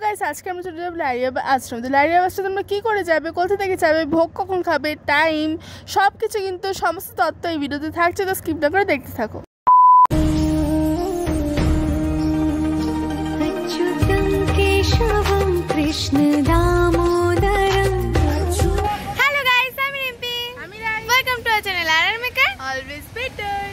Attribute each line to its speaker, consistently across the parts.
Speaker 1: Guys আজকে আমরা চলে যাবো লাইরিয়াবা আশ্রম। তো লাইরিয়াবা আশ্রমে তোমরা কী করে যাবে, কোথা থেকে যাবে, ভোগ কখন খাবে, টাইম সব কিছু কিন্তু সমস্ত তথ্য এই ভিডিওতে থাকছে। তো স্কিপ না করে দেখতে থাকো।
Speaker 2: হ্যালো গাইস, আমি রিম্পি,
Speaker 1: আমি Rai,
Speaker 2: welcome to our channel আর maker
Speaker 1: always better.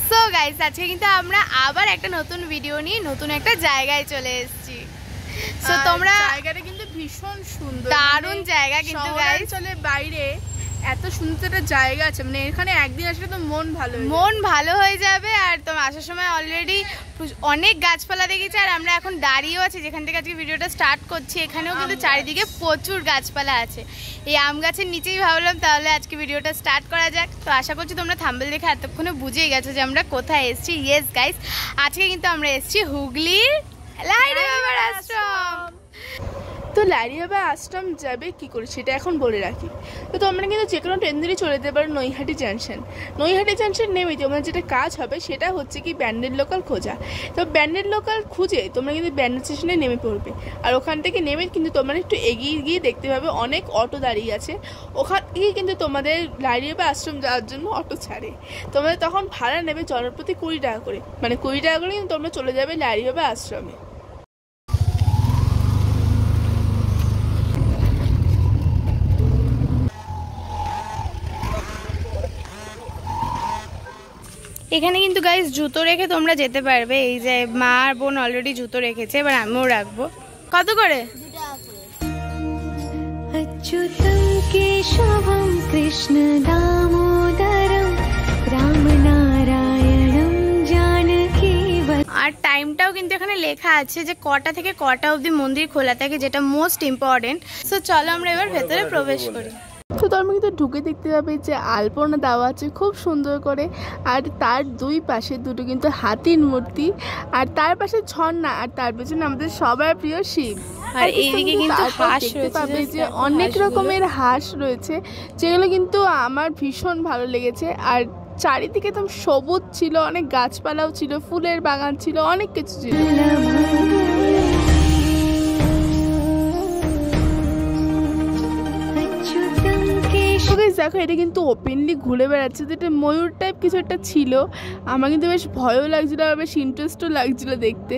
Speaker 2: So guys আজকে কিন্তু আমরা আবার একটা নতুন ভিডিও নিয়ে নতুন একটা জায়গায় চলে এসেছি। সো তোমরা
Speaker 1: জায়গাটা কিন্তু ভীষণ সুন্দর,
Speaker 2: দারুণ জায়গা কিন্তু গাইস।
Speaker 1: চলে বাইরে এত সুন্দর একটা জায়গা আছে, মানে এখানে একদিন আসলে তো মন ভালো
Speaker 2: হয়ে যাবে। আর তোমরা আসার সময় অলরেডি অনেক গাছপালা দেখেছি, আর আমরা এখন দাঁড়িয়েও আছি যেখান থেকে আজকে ভিডিওটা স্টার্ট করছি। এখানেও কিন্তু চারিদিকে প্রচুর গাছপালা আছে। এই আম গাছের নিচেই ভাবলাম তাহলে আজকে ভিডিওটা স্টার্ট করা যাক। তো আশা করছি তোমরা থাম্বনেল দেখে এতক্ষণে বুঝেই গেছো যে আমরা কোথায় এসেছি। ইয়েস গাইস, আজকে কিন্তু আমরা এসেছি হুগলির লাইরিয়াবা আশ্রম।
Speaker 1: তো লাইরিয়াবা আশ্রম যাবে কি করে সেটা এখন বলে রাখি। তো তোমরা কিন্তু যে কোনো ট্রেন ধরে চলে যেতে পারো নৈহাটি জাংশন। নৈহাটি জাংশন নেমে তোমার যেটা কাজ হবে সেটা হচ্ছে কি ব্যান্ডেল লোকাল খোঁজা। তো ব্যান্ডেল লোকাল খুঁজে তোমরা কিন্তু ব্যান্ডেল স্টেশনে নেমে পড়বে। আর ওখান থেকে নেমে কিন্তু তোমরা একটু এগিয়ে গিয়ে দেখতে পাবে অনেক অটো দাঁড়িয়ে আছে। ওখান থেকেই কিন্তু তোমাদের লাইরিয়াবা আশ্রম যাওয়ার জন্য অটো ছাড়ে। তোমাদের তখন ভাড়া নেবে জনপ্রতি 20 টাকা করে, মানে 20 টাকা করে কিন্তু তোমরা চলে যাবে লাইরিয়াবা আশ্রমে।
Speaker 2: এখানে কিন্তু গাইস জুতো রেখে তোমরা যেতে পারবে। এই যে মা আর বোন অলরেডি জুতো রেখেছে, এবার আমিও রাখবো। কত করে? 2 টাকা করে। অচ্যুতম কেশবম কৃষ্ণ দামোদরম রাম নারায়ণম জানকী। আর টাইমটাও কিন্তু এখানে লেখা আছে যে কটা থেকে কটা অবধি মন্দির খোলা থাকে, যেটা মোস্ট ইম্পর্টেন্ট। সো চলো আমরা এবার ভেতরে প্রবেশ করি।
Speaker 1: তো তোমরা কিন্তু ঢুকে দেখতে পাবে যে আলপনা দেওয়া আছে খুব সুন্দর করে, আর তার দুই পাশে দুটো কিন্তু হাতির মূর্তি, আর তার পাশে ঝর্ণা, আর তার পেছনে আমাদের সবার প্রিয় শিব।
Speaker 2: আর এইদিকে কিন্তু হাঁস
Speaker 1: দেখতে পাবে যে অনেক রকমের হাঁস রয়েছে, যেগুলো কিন্তু আমার ভীষণ ভালো লেগেছে। আর চারিদিকে একদম সবুজ ছিল, অনেক গাছপালাও ছিল, ফুলের বাগান ছিল, অনেক কিছু ছিল। দেখো এটা কিন্তু ওপেনলি ঘুরে বেড়াচ্ছে, যেটা ময়ূর টাইপ কিছু একটা ছিল। আমার কিন্তু বেশ ভয়ও লাগছিল আর বেশ ইন্টারেস্টও লাগছিল দেখতে।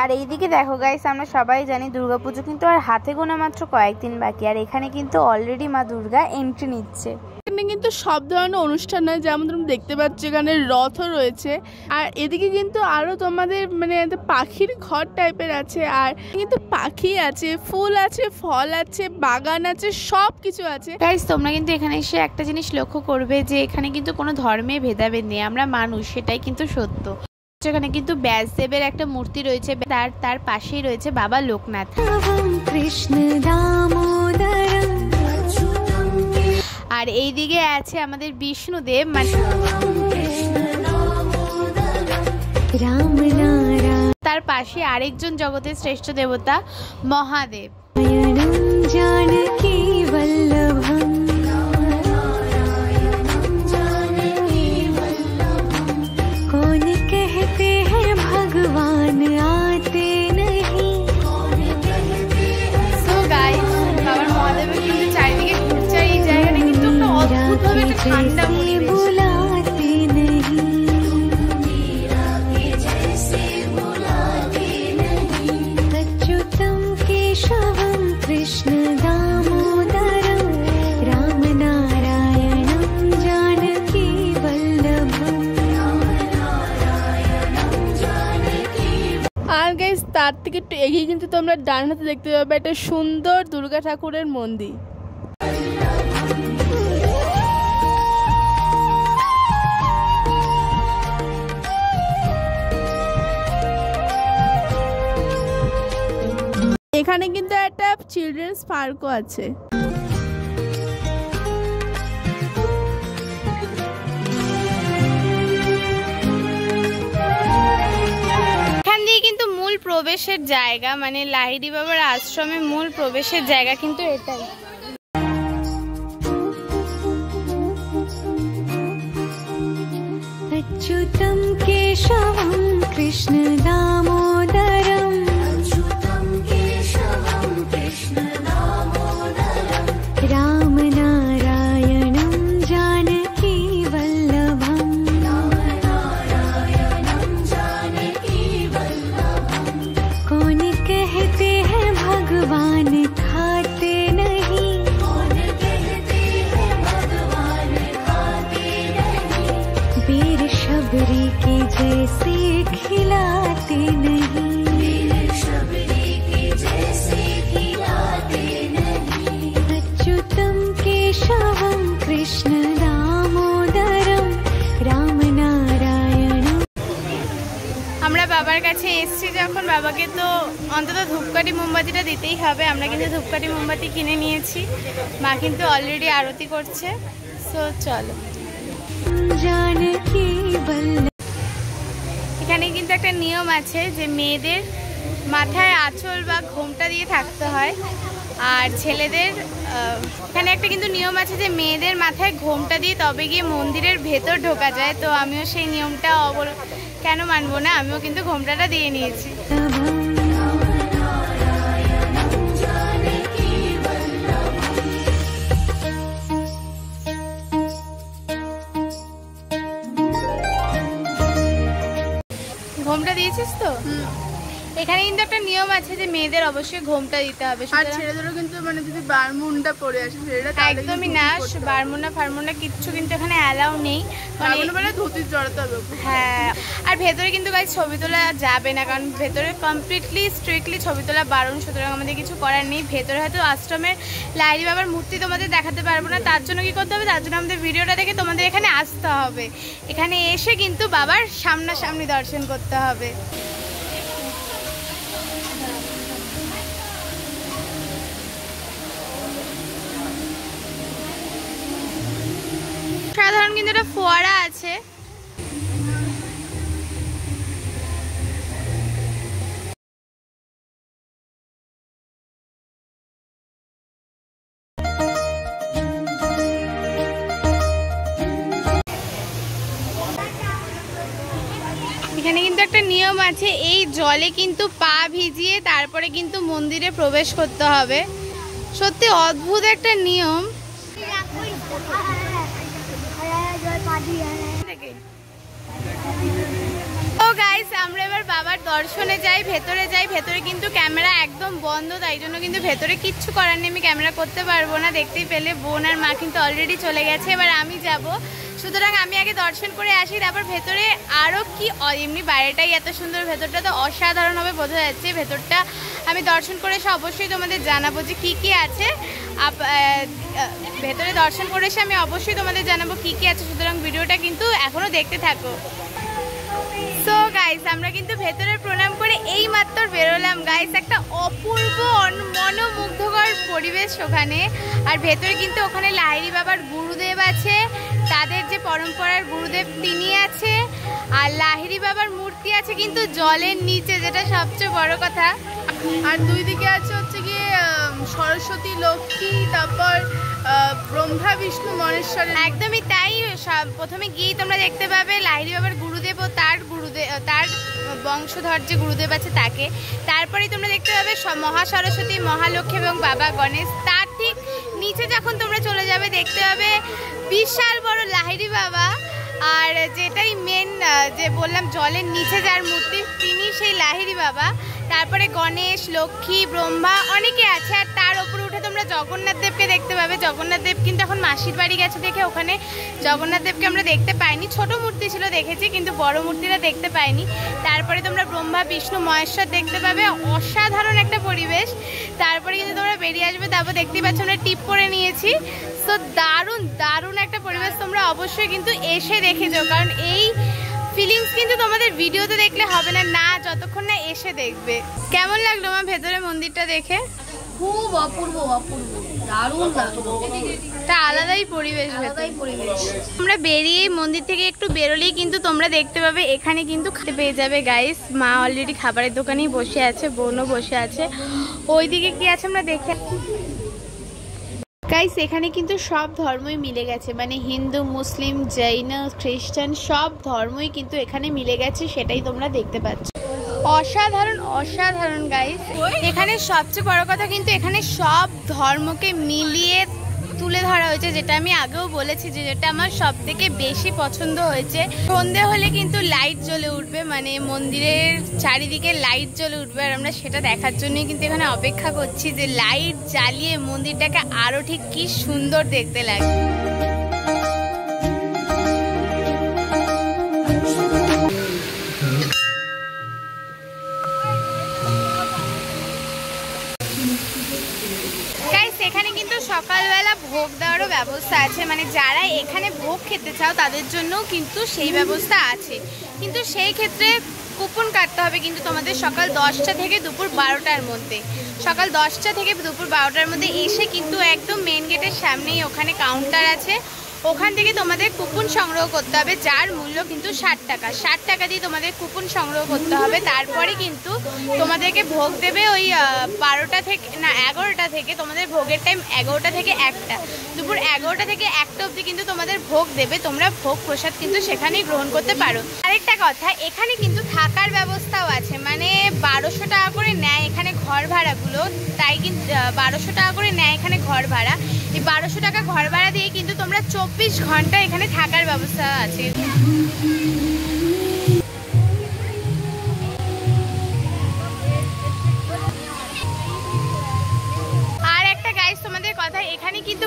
Speaker 2: আর এইদিকে দেখো গাইস, আমরা সবাই জানি দুর্গাপুজো কিন্তু আর হাতে গোনা মাত্র কয়েকদিন বাকি, আর এখানে কিন্তু অলরেডি মা দুর্গা এন্ট্রি নিচ্ছে।
Speaker 1: এখানে কিন্তু সব ধরনের অনুষ্ঠান হয়, যেমন তোমরা দেখতে পাচ্ছ এখানে রথও রয়েছে। আর এদিকে কিন্তু আরো তোমাদের মানে পাখির ঘর টাইপের আছে, আর কিন্তু পাখি আছে, ফুল আছে, ফল আছে, বাগান আছে, সব কিছু আছে।
Speaker 2: গাইস তোমরা কিন্তু এখানে এসে একটা জিনিস লক্ষ্য করবে যে এখানে কিন্তু কোনো ধর্মে ভেদাভেদ নেই, আমরা মানুষ, সেটাই কিন্তু সত্য। এখানে কিন্তু ব্যাসদেবের একটা মূর্তি রয়েছে, তার পাশেই রয়েছে বাবা লোকনাথ। কৃষ্ণ দামোদরম। আর এই দিকে আছে আমাদের বিষ্ণুদেব, মানে রাম নারায়ণ। তার পাশে আরেকজন জগতের শ্রেষ্ঠ দেবতা মহাদেব। জানকী বল্লভম। कौन कहते हैं भगवान आते नहीं। So guys, বাবার মহাদেবের কিন্তু চারিদিকে ঘুরছে। এই জায়গাটা কিন্তু একটা অদ্ভুতভাবে একটা ঠান্ডা পরিবেশ। বুলাতে नहीं अच्युतम केशवम कृष्ण दामोदरम राम नारायणम जानकी वल्लभम।
Speaker 1: আর গাইস তার থেকে একটু এগিয়ে কিন্তু তোমরা ডান হাতে দেখতে পাবে একটা সুন্দর দুর্গা ঠাকুরের মন্দির। এখানে কিন্তু একটা চিলড্রেন্স পার্কও আছে।
Speaker 2: কিন্তু মূল প্রবেশের জায়গা, মানে লাহিড়ী বাবার আশ্রমে মূল প্রবেশের জায়গা কিন্তু এটাই। अच्युतम केशवम कृष्ण दामोदरम। अच्युतम केशवम
Speaker 3: जैसे खिलाते नहीं, अच्युतम केशवम कृष्ण दामोदरम राम नारायण।
Speaker 2: আমরা বাবার কাছে এসেছি যখন, বাবাকে তো অন্তত ধূপকাঠি মোমবাতিটা দিতেই হবে। আমরা কিন্তু ধূপকাঠি মোমবাতি কিনে নিয়েছি, মা কিন্তু অলরেডি আরতি করছে। সো চলো।
Speaker 3: जानकी बल्लभ।
Speaker 2: এখানে কিন্তু একটা নিয়ম আছে যে মেয়েদের মাথায় আঁচল বা ঘোমটা দিয়ে থাকতে হয়, আর ছেলেদের এখানে একটা কিন্তু নিয়ম আছে যে মেয়েদের মাথায় ঘোমটা দিয়ে তবে গিয়ে মন্দিরের ভেতর ঢোকা যায়। তো আমিও সেই নিয়মটা কেন মানবো না, আমিও কিন্তু ঘোমটাটা দিয়ে নিয়েছি। ঘোমটা দিয়েছিস তো? এখানে কিন্তু একটা নিয়ম আছে যে মেয়েদের অবশ্যই ঘোমটা দিতে হবে,
Speaker 1: আর ছেলেদেরও কিন্তু মানে যদি বারমুন্ডা পরে আসে সেটা
Speaker 2: একদমই না। বারমুন্ডা ফারমুন্ডা কিচ্ছু কিন্তু এখানে অ্যালাউ নেই,
Speaker 1: মানে ধুতি জড়াতে হবে।
Speaker 2: হ্যাঁ, আর ভেতরে কিন্তু গাইস ছবি তোলা যাবে না, কারণ ভেতরে কমপ্লিটলি স্ট্রিক্টলি ছবি তোলা বারণ। সুতরাং আমাদের কিছু করার নেই। ভেতরে হয়তো আশ্রমের লাহিড়ী বাবার মূর্তি তোমাদের দেখাতে পারবো না, তার জন্য কি করতে হবে, তার জন্য আমাদের ভিডিওটা দেখে তোমাদের এখানে আসতে হবে। এখানে এসে কিন্তু বাবার সামনাসামনি দর্শন করতে হবে। সাধারণ কিন্তু একটা ফোয়ারা আছে। এখানে কিন্তু একটা নিয়ম আছে, এই জলে কিন্তু পা ভিজিয়ে তারপরে কিন্তু মন্দিরে প্রবেশ করতে হবে। সত্যি অদ্ভুত একটা নিয়ম। তো গাইস, আমরা এবার বাবার দর্শনে যাই, ভেতরে যাই। ভেতরে কিন্তু ক্যামেরা একদম বন্ধ, তাই জন্য কিন্তু ভেতরে কিচ্ছু করার নেই, আমি ক্যামেরা করতে পারবো না। দেখতেই পেলে বোন আর মা কিন্তু অলরেডি চলে গেছে, এবার আমি যাব। সুতরাং আমি আগে দর্শন করে আসি, তারপর ভেতরে আরও কি, এমনি বাইরেটাই এত সুন্দর, ভেতরটা তো অসাধারণভাবে বোঝা যাচ্ছে। ভেতরটা আমি দর্শন করে এসে অবশ্যই তোমাদের জানাবো যে কী কী আছে। ভেতরে দর্শন করে এসে আমি অবশ্যই তোমাদের জানাবো কী কী আছে। সুতরাং ভিডিওটা কিন্তু এখনও দেখতে থাকো। সো গাইস, আমরা কিন্তু ভেতরে প্রণাম করে এই মাত্র বেরোলাম গাইস। একটা অপূর্ব মনোমুগ্ধকর পরিবেশ ওখানে। আর ভেতরে কিন্তু ওখানে লাহিড়ী বাবার গুরুদেব আছে, তাদের যে পরম্পরার গুরুদেব তিনি আছে, আর লাহিড়ী বাবার মূর্তি আছে কিন্তু জলের নিচে, যেটা সবচেয়ে বড় কথা।
Speaker 1: আর দুই দিকে আছে হচ্ছে গিয়ে সরস্বতী, লক্ষ্মী, তারপর ব্রহ্মা, বিষ্ণু, মহেশ্বরের।
Speaker 2: একদমই তাই। প্রথমে গিয়েই তোমরা দেখতে পাবে লাহিড়ী বাবার গুরুদেব ও তার বংশধর যে গুরুদেব আছে তাকে। তারপরেই তোমরা দেখতে পাবে মহা সরস্বতী, মহালক্ষ্মী এবং বাবা গণেশ। তার ঠিক নিচে যখন তোমরা চলে যাবে দেখতে পাবে বিশাল বড় লাহিড়ী বাবা। আর যেটাই মেন, যে বললাম জলের নিচে যার মূর্তি, তিনি সেই লাহিড়ী বাবা। তারপরে গণেশ, লক্ষ্মী, ব্রহ্মা অনেকে আছে। আর তার ওপরে উঠে তোমরা জগন্নাথ দেবকে দেখতে পাবে। জগন্নাথ দেব কিন্তু এখন মাসির বাড়ি গেছে দেখে ওখানে জগন্নাথ দেবকে আমরা দেখতে পাইনি। ছোট মূর্তি ছিল দেখেছি, কিন্তু বড় মূর্তিটা দেখতে পাইনি। তারপরে তোমরা ব্রহ্মা, বিষ্ণু, মহেশ্বর দেখতে পাবে। অসাধারণ একটা পরিবেশ। তারপরে কিন্তু তোমরা বেরিয়ে আসবে। তারপর দেখতেই পাচ্ছ আমরা টিপ করে নিয়েছি। তো দারুণ একটা পরিবেশ। তোমরা অবশ্যই কিন্তু এসে দেখে যাও, কারণ এই ফিলিংস কিন্তু তোমাদের ভিডিওতে দেখলে হবে না, যতক্ষণ না এসে দেখবে। কেমন লাগলো আমার ভেতরে মন্দিরটা দেখে?
Speaker 4: খুব অপূর্ব দারুণ লাগলো।
Speaker 2: একটা আলাদাই পরিবেশ। আমরা বেরিয়ে মন্দির থেকে একটু বেরোলেই কিন্তু তোমরা দেখতে পাবে এখানে কিন্তু খেতে পেয়ে যাবে গাইস। মা অলরেডি খাবারের দোকানেই বসে আছে, বোনও বসে আছে। ওইদিকে কি আছে আমরা দেখে। গাইস, এখানে কিন্তু সব ধর্মই মিলে গেছে, মানে হিন্দু, মুসলিম, জৈন, খ্রিস্টান সব ধর্মই কিন্তু এখানে মিলে গেছে, সেটাই তোমরা দেখতে পাচ্ছ। অসাধারণ গাইস। এখানে সবচেয়ে বড় কথা কিন্তু এখানে সব ধর্মকে মিলিয়ে তুলে ধরা হয়েছে, যেটা আমি আগেও বলেছি যে যেটা আমার সব থেকে বেশি পছন্দ হয়েছে। সন্ধে হলে কিন্তু লাইট জ্বলে উঠবে, মানে মন্দিরের চারিদিকে লাইট জ্বলে উঠবে। আর আমরা সেটা দেখার জন্যই কিন্তু এখানে অপেক্ষা করছি যে লাইট জ্বালিয়ে মন্দিরটাকে আরো ঠিক কি সুন্দর দেখতে লাগে। এখানে কিন্তু সকালবেলা ভোগ দেওয়ারও ব্যবস্থা আছে, মানে যারা এখানে ভোগ খেতে চাও তাদের জন্যও কিন্তু সেই ব্যবস্থা আছে, কিন্তু সেই ক্ষেত্রে কুপন কাটতে হবে কিন্তু তোমাদের সকাল 10টা থেকে দুপুর 12টার মধ্যে। সকাল 10টা থেকে দুপুর 12টার মধ্যে এসে কিন্তু একদম মেন গেটের সামনেই ওখানে কাউন্টার আছে, ওখান থেকে তোমাদের কুপন সংগ্রহ করতে হবে, যার মূল্য কিন্তু 60 টাকা। 60 টাকা দিয়ে তোমাদের কুপন সংগ্রহ করতে হবে, তারপরে কিন্তু তোমাদেরকে ভোগ দেবে ওই 12টা থেকে না 11টা থেকে, তোমাদের ভোগের টাইম 11টা থেকে 1টা, দুপুর 11টা থেকে 1টা অবধি কিন্তু তোমাদের ভোগ দেবে, তোমরা ভোগ প্রসাদ কিন্তু সেখানেই গ্রহণ করতে পারো। আরেকটা কথা, এখানে কিন্তু থাকার ব্যবস্থাও আছে, মানে 1200 টাকা করে নেয় এখানে ঘর ভাড়াগুলো, তাই কিন্তু 1200 টাকা করে নেয় এখানে ঘর ভাড়া। এই 1200 টাকা ঘর ভাড়া দিয়ে কিন্তু তোমরা 24 ঘন্টা এখানে থাকার ব্যবস্থা আছে। আর একটা গাইস তোমাদের কথা, এখানে কিন্তু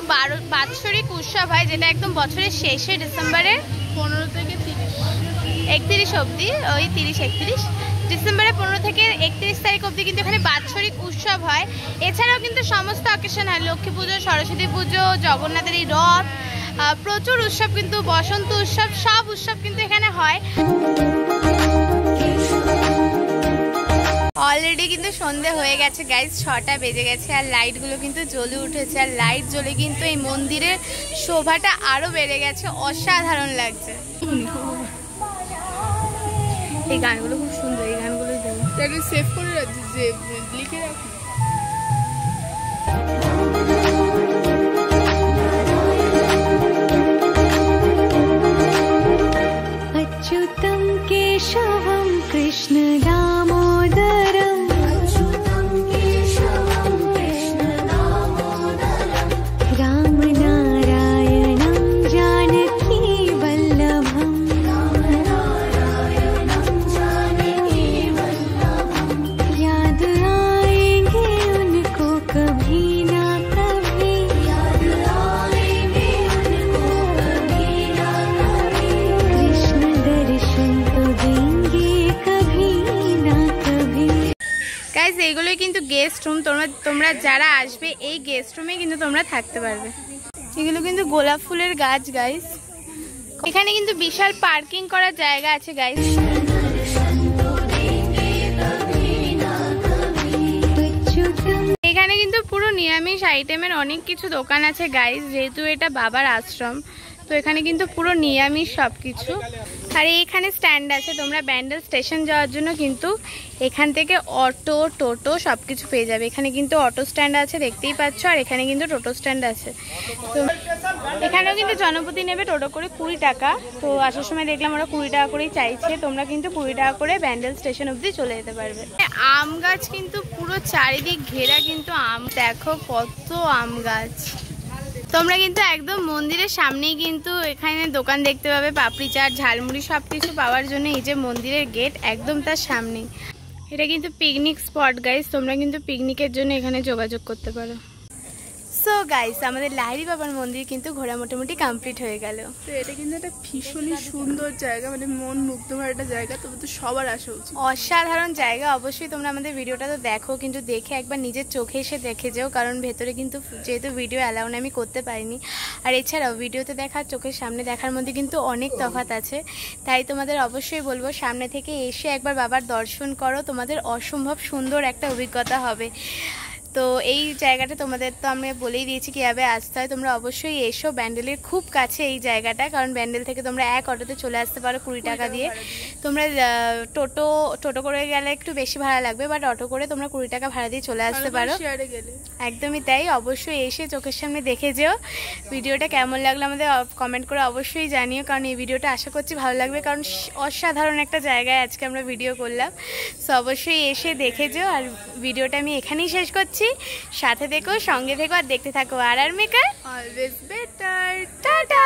Speaker 2: বাৎসরিক উৎসব হয়, যেটা একদম বছরের শেষে ডিসেম্বরের
Speaker 1: 15 থেকে
Speaker 2: 31 অবধি, ওই 30-31 ডিসেম্বরের 15 থেকে 31 তারিখ অবধি কিন্তু এখানে বাৎসরিক উৎসব হয়। এছাড়াও কিন্তু সমস্ত অকেশন হয়, লক্ষ্মী পুজো, সরস্বতী পুজো, জগন্নাথের এই রথ, প্রচুর উৎসব কিন্তু, বসন্ত উৎসব, সব উৎসব কিন্তু এখানে হয়। অলরেডি কিন্তু সন্ধে হয়ে গেছে গাইজ, 6টা বেজে গেছে, আর লাইটগুলো কিন্তু জ্বলে উঠেছে, আর লাইট জ্বলে কিন্তু এই মন্দিরের শোভাটা আরো বেড়ে গেছে, অসাধারণ লাগছে। এই গানগুলো খুব সুন্দর, এই গানগুলো
Speaker 1: সেভ করে রাখছি, যে লিখে রাখি।
Speaker 3: अच्युतं केशवं कृष्ण दामोदरं रामनारायणं जानकी वल्लभं याद आएंगे उनको कभी ना कभी, कृष्ण दर्शन तो देंगे कभी ना कभी।
Speaker 2: গাইজ এইগুলোই কিন্তু গেস্ট রুম, তোমরা যারা আসবে এই গেস্ট রুমে কিন্তু তোমরা থাকতে পারবে। এগুলো কিন্তু গোলাপ ফুলের গাছ গাইজ, এখানে কিন্তু বিশাল পার্কিং করার জায়গা আছে গাইজ। এখানে কিন্তু পুরো নিরামিষ আইটেমের অনেক কিছু দোকান আছে গাইজ, যেহেতু এটা বাবার আশ্রম, তো এখানে কিন্তু পুরো নিরামিষ সবকিছু। আর এখানে স্ট্যান্ড আছে, তোমরা ব্যান্ডেল স্টেশন যাওয়ার জন্য কিন্তু এখান থেকে অটো, টোটো সবকিছু পেয়ে যাবে। এখানে কিন্তু অটো স্ট্যান্ড আছে, দেখতেই পাচ্ছ, আর এখানে কিন্তু টোটো স্ট্যান্ড আছে। তো এখানেও কিন্তু জনপ্রতি নেবে টোটো করে 20 টাকা, তো আসার সময় দেখলাম ওরা 20 টাকা করেই চাইছে, তোমরা কিন্তু 20 টাকা করে ব্যান্ডেল স্টেশন অবধি চলে যেতে পারবে। আম গাছ কিন্তু পুরো চারিদিক ঘেরা, কিন্তু আম দেখো কত আম গাছ। তোমরা কিন্তু একদম মন্দিরের সামনেই কিন্তু এখানে দোকান দেখতে পাবে, পাপড়ি চাট, ঝালমুড়ি সবকিছু পাওয়ার জন্য এই যে মন্দিরের গেট একদম তার সামনেই। এটা কিন্তু পিকনিক স্পট গাইস, তোমরা কিন্তু পিকনিকের জন্য এখানে যোগাযোগ করতে পারো। সো গাইস, আমাদের লাহিড়ী বাবার মন্দির কিন্তু ঘোরা মোটামুটি কমপ্লিট হয়ে গেল।
Speaker 1: তো এটা কিন্তু একটা ভীষণই সুন্দর জায়গা, মানে মন মুগ্ধ করার একটা জায়গা, তবে তো সবার আসা উচিত।
Speaker 2: অসাধারণ জায়গা, অবশ্যই তোমরা আমাদের ভিডিওটা তো দেখো, কিন্তু দেখে একবার নিজের চোখে এসে দেখে যাও, কারণ ভেতরে কিন্তু যেহেতু ভিডিও অ্যালাউ আমি করতে পারিনি, আর এছাড়াও ভিডিওতে দেখার চোখের সামনে দেখার মধ্যে কিন্তু অনেক তফাৎ আছে, তাই তোমাদের অবশ্যই বলবো সামনে থেকে এসে একবার বাবার দর্শন করো, তোমাদের অসম্ভব সুন্দর একটা অভিজ্ঞতা হবে। তো এই জায়গাটা তোমাদের তো আমি বলেই দিয়েছি কীভাবে আসতে হয়, তোমরা অবশ্যই এসো, ব্যান্ডেলের খুব কাছে এই জায়গাটা, কারণ ব্যান্ডেল থেকে তোমরা এক অটোতে চলে আসতে পারো 20 টাকা দিয়ে। তোমরা টোটো করে গেলে একটু বেশি ভাড়া লাগবে, বাট অটো করে তোমরা 20 টাকা ভাড়া দিয়ে চলে আসতে পারো। একদমই তাই, অবশ্যই এসে চোখের সামনে দেখে যেও। ভিডিওটা কেমন লাগলো আমাদের কমেন্ট করে অবশ্যই জানিও, কারণ এই ভিডিওটা আশা করছি ভালো লাগবে, কারণ অসাধারণ একটা জায়গায় আজকে আমরা ভিডিও করলাম। সো অবশ্যই এসে দেখে যেও, আর ভিডিওটা আমি এখানেই শেষ করছি। সাথে থেকো, সঙ্গে থেকো, আর দেখতে থাকো আর মেকার অলওয়েজ বেটার। টাটা।